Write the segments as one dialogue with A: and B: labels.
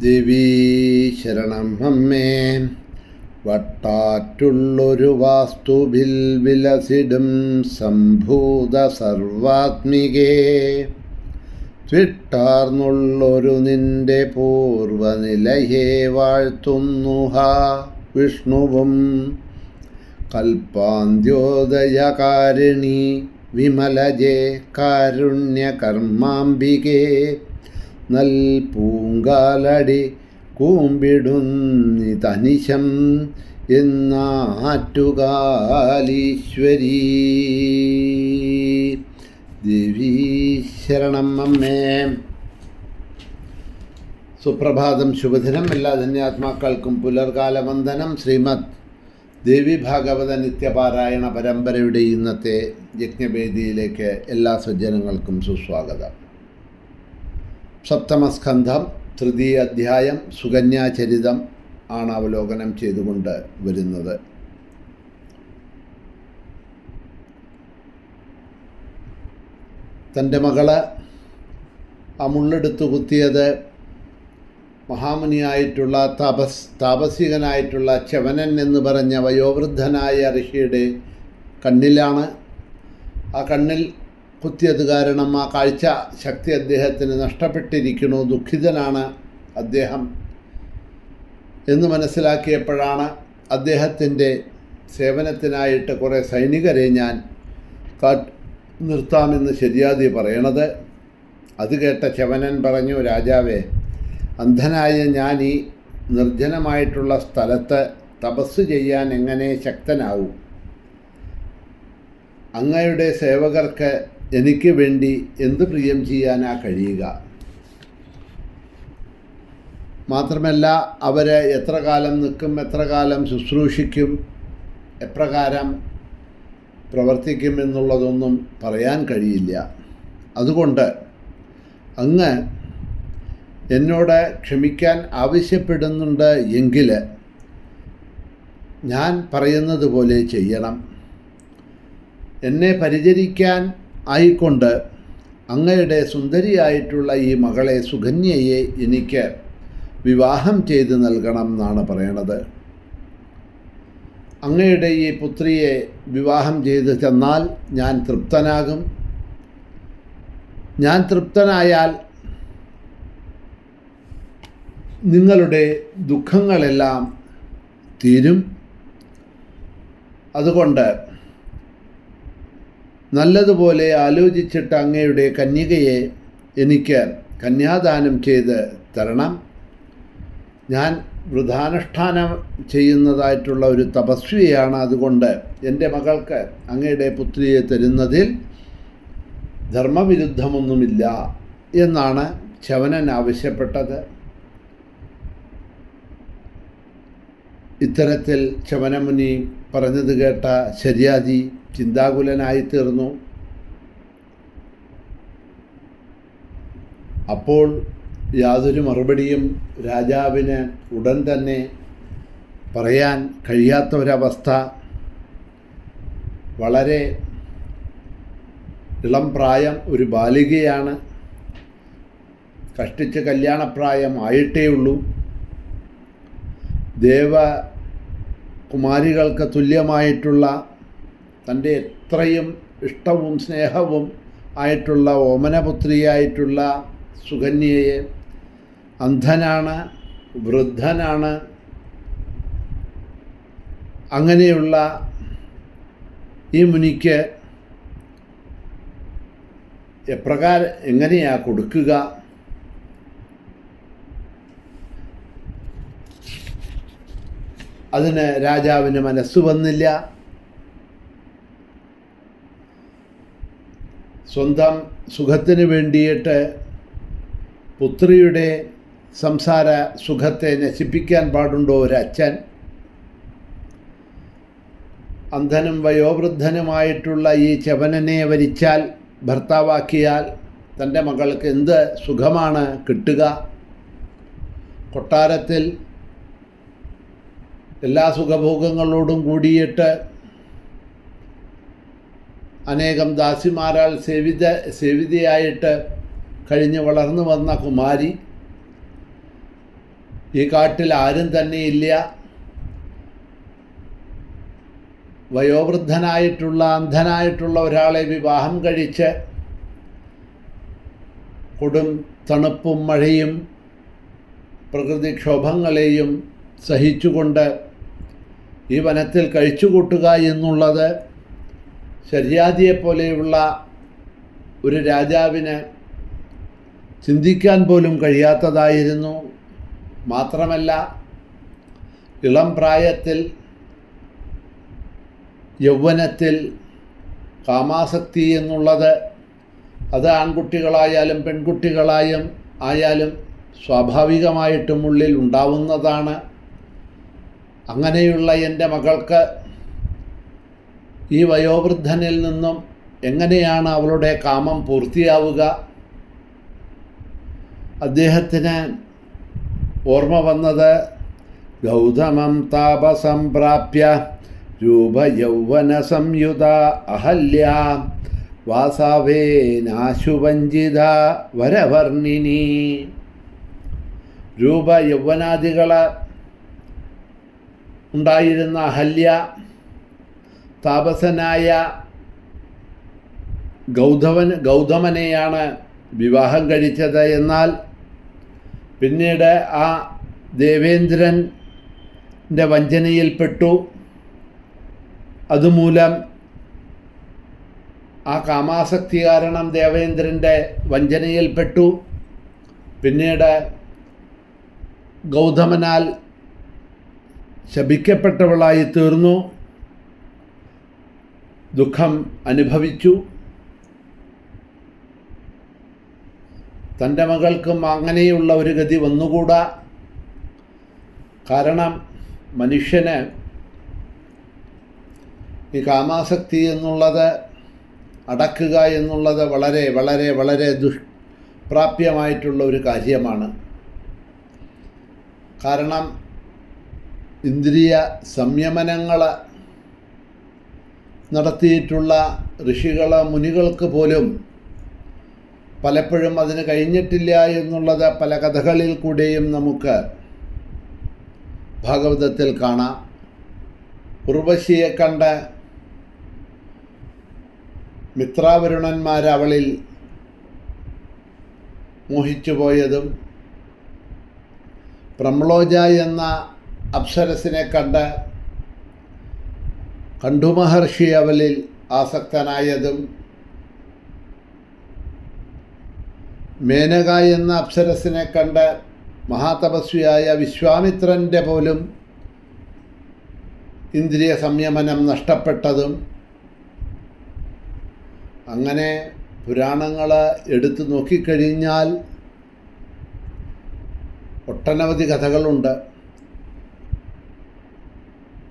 A: ദേവീ ശരണം അമ്മേ. വട്ടാറ്റുള്ളൊരു വാസ്തുവിൽ വിലസിടും സംഭൂത സർവാത്മികേ, ത്വിട്ടാർന്നുള്ളൊരു നിന്റെ പൂർവനിലയെ വാഴ്ത്തുന്നുഹ വിഷ്ണുവും. കൽപ്പാന്ത്യോദയകാരിണി വിമലജേ കാരുണ്യകർമാംബികേ, നൽ പൂങ്കാലടി കൂമ്പിടുന്നിതനിശം എന്നാറ്റുകാലീശ്വരീ. ദേവീ ശരണം അമ്മേ. സുപ്രഭാതം, ശുഭദിനം. എല്ലാ ധന്യാത്മാക്കൾക്കും പുലർകാല വന്ദനം. ശ്രീമദ് ദേവി ഭാഗവത നിത്യപാരായണ പരമ്പരയുടെ ഇന്നത്തെ യജ്ഞവേദിയിലേക്ക് എല്ലാ സജ്ജനങ്ങൾക്കും സുസ്വാഗതം. സപ്തമസ്കന്ധം, തൃതീയ അധ്യായം, സുകന്യാചരിതം ആണ് അവലോകനം ചെയ്തുകൊണ്ട് വരുന്നത്. തൻ്റെ മകള് ആ മുള്ളെടുത്ത് കുത്തിയത് മഹാമുനിയായിട്ടുള്ള താപസികനായിട്ടുള്ള ച്യവനൻ എന്ന് പറഞ്ഞ വയോവൃദ്ധനായ ഋഷിയുടെ കണ്ണിലാണ്. ആ കണ്ണിൽ കുത്തിയത് കാരണം ആ കാഴ്ച ശക്തി അദ്ദേഹത്തിന് നഷ്ടപ്പെട്ടിരിക്കുന്നു. ദുഃഖിതനാണ് അദ്ദേഹം എന്ന് മനസ്സിലാക്കിയപ്പോഴാണ് അദ്ദേഹത്തിൻ്റെ സേവനത്തിനായിട്ട് കുറേ സൈനികരെ ഞാൻ നിർത്താമെന്ന് ശര്യാദി പറയണത്. അത് കേട്ട ച്യവനൻ പറഞ്ഞു, രാജാവേ, അന്ധനായ ഞാൻ ഈ നിർജ്ജനമായിട്ടുള്ള സ്ഥലത്ത് തപസ് ചെയ്യാൻ എങ്ങനെ ശക്തനാവും? അങ്ങയുടെ സേവകർക്ക് എനിക്ക് വേണ്ടി എന്ത് പ്രിയം ചെയ്യാനാ കഴിയുക? മാത്രമല്ല, അവരെ എത്ര കാലം നിൽക്കും, എത്ര കാലം ശുശ്രൂഷിക്കും, എപ്രകാരം പ്രവർത്തിക്കും എന്നുള്ളതൊന്നും പറയാൻ കഴിയില്ല. അതുകൊണ്ട് അങ്ങ് എന്നോട് ക്ഷമിക്കാൻ ആവശ്യപ്പെടുന്നുണ്ട് എങ്കിൽ ഞാൻ പറയുന്നത് പോലെ ചെയ്യണം. എന്നെ പരിചരിക്കാൻ ആയിക്കൊണ്ട് അങ്ങയുടെ സുന്ദരിയായിട്ടുള്ള ഈ മകളെ സുകന്യയെ എനിക്ക് വിവാഹം ചെയ്ത് നൽകണം എന്നാണ് പറയണത്. അങ്ങയുടെ ഈ പുത്രിയെ വിവാഹം ചെയ്ത് ചെന്നാൽ ഞാൻ തൃപ്തനാകും. ഞാൻ തൃപ്തനായാൽ നിങ്ങളുടെ ദുഃഖങ്ങളെല്ലാം തീരും. അതുകൊണ്ട് നല്ലതുപോലെ ആലോചിച്ചിട്ട് അങ്ങയുടെ കന്യകയെ എനിക്ക് കന്യാദാനം ചെയ്ത് തരണം. ഞാൻ വൃഥാനുഷ്ഠാനം ചെയ്യുന്നതായിട്ടുള്ള ഒരു തപസ്വിയാണ്. അതുകൊണ്ട് എൻ്റെ മകൾക്ക് അങ്ങയുടെ പുത്രിയെ തരുന്നതിൽ ധർമ്മവിരുദ്ധമൊന്നുമില്ല എന്നാണ് ച്യവനൻ ആവശ്യപ്പെട്ടത്. ഇത്തരത്തിൽ ച്യവനമുനി പറഞ്ഞത് കേട്ട ശര്യാദി ചിന്താകുലനായിത്തീർന്നു. അപ്പോൾ യാതൊരു മറുപടിയും രാജാവിന് ഉടൻ തന്നെ പറയാൻ കഴിയാത്ത ഒരവസ്ഥ. വളരെ ഇളം പ്രായം, ഒരു ബാലികയാണ്. കഷ്ടിച്ച് കല്യാണപ്രായം ആയിട്ടേ ഉള്ളൂ. ദേവകുമാരികൾക്ക് തുല്യമായിട്ടുള്ള തൻ്റെ എത്രയും ഇഷ്ടവും സ്നേഹവും ആയിട്ടുള്ള ഓമനപുത്രിയായിട്ടുള്ള സുകന്യയെ അന്ധനാണ്, വൃദ്ധനാണ്. അങ്ങനെയുള്ള ഈ മുനിക്ക് എങ്ങനെയാ കൊടുക്കുക? അതിന് രാജാവിന് മനസ്സ് വന്നില്ല. സ്വന്തം സുഖത്തിന് വേണ്ടിയിട്ട് പുത്രിയുടെ സംസാര സുഖത്തെ നശിപ്പിക്കാൻ പാടുണ്ടോ ഒരച്ഛൻ? അന്ധനും വയോവൃദ്ധനുമായിട്ടുള്ള ഈ ച്യവനനെ വരിച്ചാൽ, ഭർത്താവാക്കിയാൽ തൻ്റെ മകൾക്ക് എന്ത് സുഖമാണ് കിട്ടുക? കൊട്ടാരത്തിൽ എല്ലാ സുഖഭോഗങ്ങളോടും കൂടിയിട്ട് അനേകം ദാസിമാരാൽ സേവിതയായിട്ട് കഴിഞ്ഞ് വളർന്നു വന്ന കുമാരി ഈ കാട്ടിൽ ആരും തന്നെയില്ല. വയോവൃദ്ധനായിട്ടുള്ള അന്ധനായിട്ടുള്ള ഒരാളെ വിവാഹം കഴിച്ച് കൊടും തണുപ്പും മഴയും പ്രകൃതിക്ഷോഭങ്ങളെയും സഹിച്ചുകൊണ്ട് ഈ വനത്തിൽ കഴിച്ചുകൂട്ടുക എന്നുള്ളത് ശര്യാദിയെപ്പോലെയുള്ള ഒരു രാജാവിന് ചിന്തിക്കാൻ പോലും കഴിയാത്തതായിരുന്നു. മാത്രമല്ല, ഇളം പ്രായത്തിൽ യൗവനത്തിൽ കാമാസക്തി എന്നുള്ളത് അത് ആൺകുട്ടികളായാലും പെൺകുട്ടികളായാലും സ്വാഭാവികമായിട്ടും ഉള്ളിൽ ഉണ്ടാവുന്നതാണ്. അങ്ങനെയുള്ള എൻ്റെ മകൾക്ക് ഈ വയോവൃദ്ധനിൽ നിന്നും എങ്ങനെയാണ് അവളുടെ കാമം പൂർത്തിയാവുക? അദ്ദേഹത്തിന് ഓർമ്മ വന്നത് ഗൗതമം താപസം പ്രാപ്യ രൂപയൗവന സംയുത അഹല്യ വാസവേനാശുവഞ്ചിത വരവർണിനി. രൂപയൗവനാദികൾ ഉണ്ടായിരുന്ന അഹല്യ താപസനായ ഗൗതമനെയാണ് വിവാഹം കഴിച്ചത്. എന്നാൽ പിന്നീട് ആ ദേവേന്ദ്രൻ്റെ വഞ്ചനയിൽപ്പെട്ടു. അതുമൂലം ആ കാമാസക്തി കാരണം ദേവേന്ദ്രൻ്റെ വഞ്ചനയിൽപ്പെട്ടു. പിന്നീട് ഗൗതമനാൽ ശപിക്കപ്പെട്ടവളായി തീർന്നു, ദുഃഖം അനുഭവിച്ചു. തൻ്റെ മകൾക്കും അങ്ങനെയുള്ള ഒരു ഗതി വന്നുകൂടാ. കാരണം മനുഷ്യന് ഈ കാമാസക്തി എന്നുള്ളത് അടക്കുക എന്നുള്ളത് വളരെ വളരെ വളരെ ദുഷ്പ്രാപ്യമായിട്ടുള്ള ഒരു കാര്യമാണ്. കാരണം ഇന്ദ്രിയ സംയമനങ്ങൾ നടത്തിയിട്ടുള്ള ഋഷികൾ മുനികൾക്ക് പോലും പലപ്പോഴും അതിന് കഴിഞ്ഞിട്ടില്ല എന്നുള്ളത് പല കഥകളിൽ കൂടെയും നമുക്ക് ഭാഗവതത്തിൽ കാണാം. ഉർവശിയെ കണ്ട് മിത്രാവരുണന്മാർ അവളിൽ മോഹിച്ചു പോയതും, പ്രമ്ലോജ എന്ന അപ്സരസിനെ കണ്ട് കണ്ഠുമഹർഷി അവളിൽ ആസക്തനായതും, മേനക എന്ന അപ്സരസിനെ കണ്ട് മഹാതപസ്വിയായ വിശ്വാമിത്രൻ്റെ പോലും ഇന്ദ്രിയ സംയമനം നഷ്ടപ്പെട്ടതും, അങ്ങനെ പുരാണങ്ങൾ എടുത്തു നോക്കിക്കഴിഞ്ഞാൽ ഒട്ടനവധി കഥകളുണ്ട്.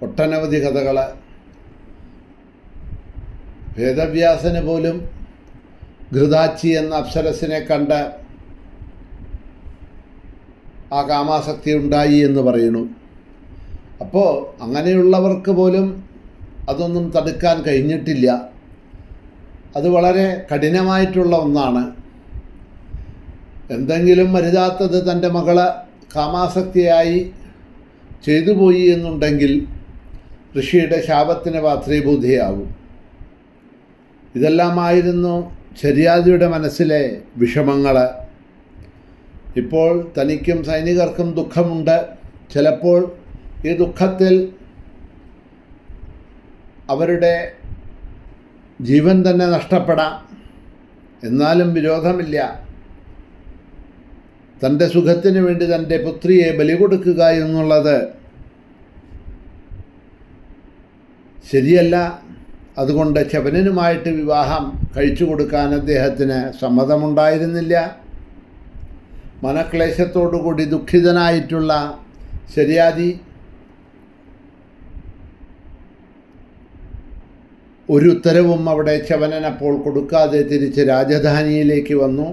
A: ഒട്ടനവധി കഥകൾ വേദവ്യാസന് പോലും ഘൃതാച്ചി എന്ന അപ്സരസിനെ കണ്ട് ആ കാമാസക്തി ഉണ്ടായി എന്ന് പറയുന്നു. അപ്പോൾ അങ്ങനെയുള്ളവർക്ക് പോലും അതൊന്നും തടുക്കാൻ കഴിഞ്ഞിട്ടില്ല. അത് വളരെ കഠിനമായിട്ടുള്ള ഒന്നാണ്. എന്തെങ്കിലും മരുതാത്തത് തൻ്റെ മകള് കാമാസക്തിയായി ചെയ്തു പോയി എന്നുണ്ടെങ്കിൽ ഋഷിയുടെ ശാപത്തിന് പാത്രീഭൂതയാവും. ഇതെല്ലാമായിരുന്നു ശര്യാദിയുടെ മനസ്സിലെ വിഷമങ്ങൾ. ഇപ്പോൾ തനിക്കും സൈനികർക്കും ദുഃഖമുണ്ട്. ചിലപ്പോൾ ഈ ദുഃഖത്തിൽ അവരുടെ ജീവൻ തന്നെ നഷ്ടപ്പെടാം. എന്നാലും വിരോധമില്ല. തൻ്റെ സുഖത്തിന് വേണ്ടി തൻ്റെ പുത്രിയെ ബലി കൊടുക്കുക എന്നുള്ളത് ശരിയല്ല. അതുകൊണ്ട് ച്യവനനുമായിട്ട് വിവാഹം കഴിച്ചു കൊടുക്കാൻ അദ്ദേഹത്തിന് സമ്മതമുണ്ടായിരുന്നില്ല. മനക്ലേശത്തോടുകൂടി ദുഃഖിതനായിട്ടുള്ള ശര്യാദി ഒരു ഉത്തരവും അവിടെ ച്യവനൻ അപ്പോൾ കൊടുക്കാതെ തിരിച്ച് രാജധാനിയിലേക്ക് വന്നു.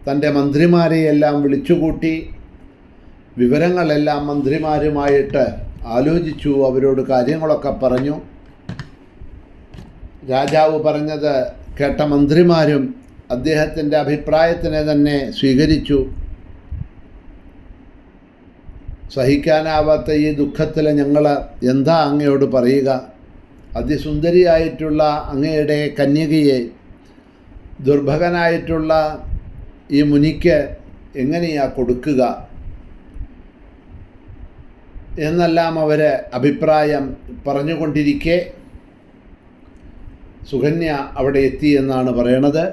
A: തൻ്റെ മന്ത്രിമാരെയെല്ലാം വിളിച്ചുകൂട്ടി വിവരങ്ങളെല്ലാം മന്ത്രിമാരുമായിട്ട് ആലോചിച്ചു. അവരോട് കാര്യങ്ങളൊക്കെ പറഞ്ഞു. രാജാവ് പറഞ്ഞത് കേട്ട മന്ത്രിമാരും അദ്ദേഹത്തിൻ്റെ അഭിപ്രായത്തിനെ തന്നെ സ്വീകരിച്ചു. സഹിക്കാനാവാത്ത ഈ ദുഃഖത്തിൽ ഞങ്ങൾ എന്താ അങ്ങയോട് പറയുക? അതിസുന്ദരിയായിട്ടുള്ള അങ്ങയുടെ കന്യകയെ ദുർഭകനായിട്ടുള്ള ഈ മുനിക്ക് എങ്ങനെയാ കൊടുക്കുക എന്നെല്ലാം അവർ അഭിപ്രായം പറഞ്ഞുകൊണ്ടിരിക്കെ സുകന്യ അവിടെ എത്തി എന്നാണ് പറയണത്.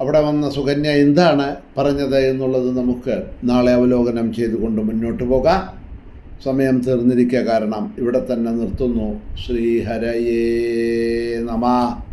A: അവിടെ വന്ന സുകന്യ എന്താണ് പറഞ്ഞത് എന്നുള്ളത് നമുക്ക് നാളെ അവലോകനം ചെയ്തുകൊണ്ട് മുന്നോട്ട് പോകാം. സമയം തീർന്നിരിക്കുക കാരണം ഇവിടെ തന്നെ നിർത്തുന്നു. ശ്രീഹരയേ നമഃ.